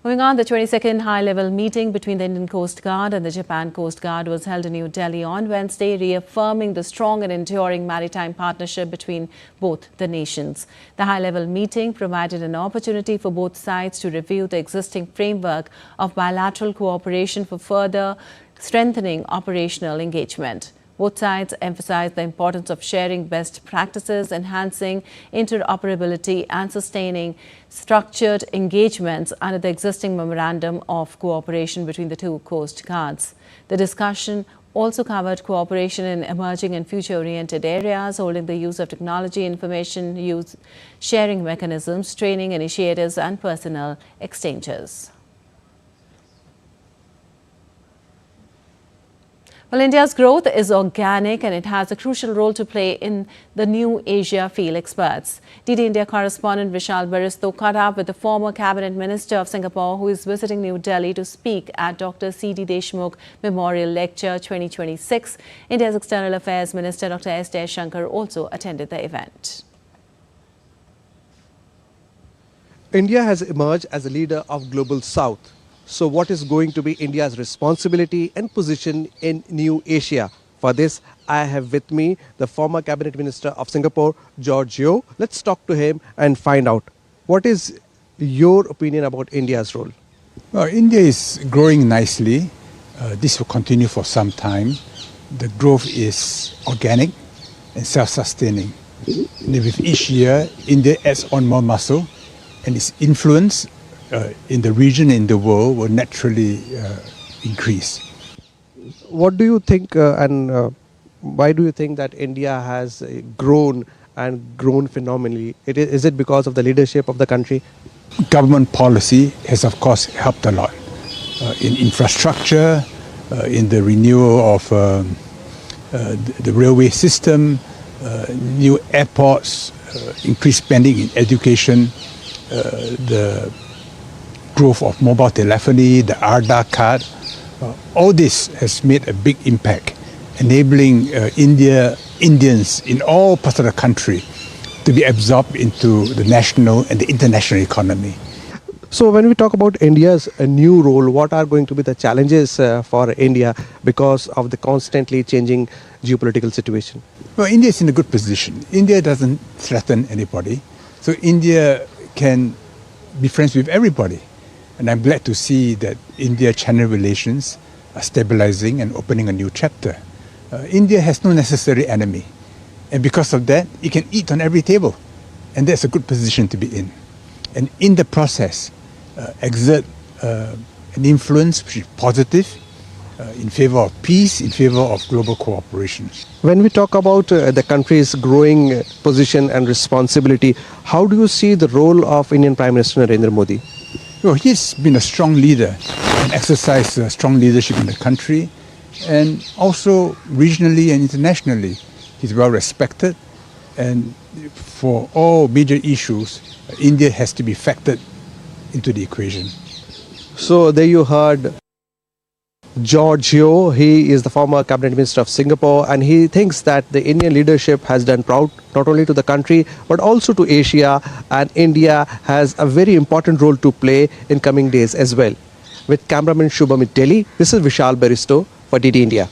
Moving on, the 22nd high-level meeting between the Indian Coast Guard and the Japan Coast Guard was held in New Delhi on Wednesday, reaffirming the strong and enduring maritime partnership between both the nations. The high-level meeting provided an opportunity for both sides to review the existing framework of bilateral cooperation for further strengthening operational engagement. Both sides emphasized the importance of sharing best practices, enhancing interoperability and sustaining structured engagements under the existing memorandum of cooperation between the two coast guards. The discussion also covered cooperation in emerging and future-oriented areas, holding the use of technology, information use sharing mechanisms, training initiatives and personnel exchanges. Well, India's growth is organic and it has a crucial role to play in the new Asia, feel experts. DD India correspondent Vishal Baristo caught up with the former cabinet minister of Singapore who is visiting New Delhi to speak at Dr. C.D. Deshmukh Memorial Lecture 2026. India's External Affairs Minister Dr. S. Jaishankar also attended the event. India has emerged as a leader of Global South. So what is going to be India's responsibility and position in New Asia? For this, I have with me the former Cabinet Minister of Singapore, George Yeo. Let's talk to him and find out what is your opinion about India's role? Well, India is growing nicely. This will continue for some time. The growth is organic and self-sustaining. And with each year, India adds on more muscle and its influence in the region, in the world, will naturally increase. What do you think and why do you think that India has grown and grown phenomenally? Is it because of the leadership of the country? Government policy has, of course, helped a lot in infrastructure, in the renewal of the railway system, new airports, increased spending in education, the growth of mobile telephony, the Aadhaar card, all this has made a big impact, enabling Indians in all parts of the country to be absorbed into the national and the international economy. So when we talk about India's new role, what are going to be the challenges for India because of the constantly changing geopolitical situation? Well, India is in a good position. India doesn't threaten anybody, so India can be friends with everybody. And I'm glad to see that India-China relations are stabilizing and opening a new chapter. India has no necessary enemy. And because of that, it can eat on every table. And that's a good position to be in. And in the process, exert an influence which is positive in favor of peace, in favor of global cooperation. When we talk about the country's growing position and responsibility, how do you see the role of Indian Prime Minister Narendra Modi? Well, he's been a strong leader and exercised strong leadership in the country, and also regionally and internationally. He's well respected, and for all major issues, India has to be factored into the equation. So there you heard George Yeo. He is the former Cabinet Minister of Singapore, and he thinks that the Indian leadership has done proud not only to the country but also to Asia, and India has a very important role to play in coming days as well. With cameraman Shubham in Delhi, this is Vishal Baristo for DD India.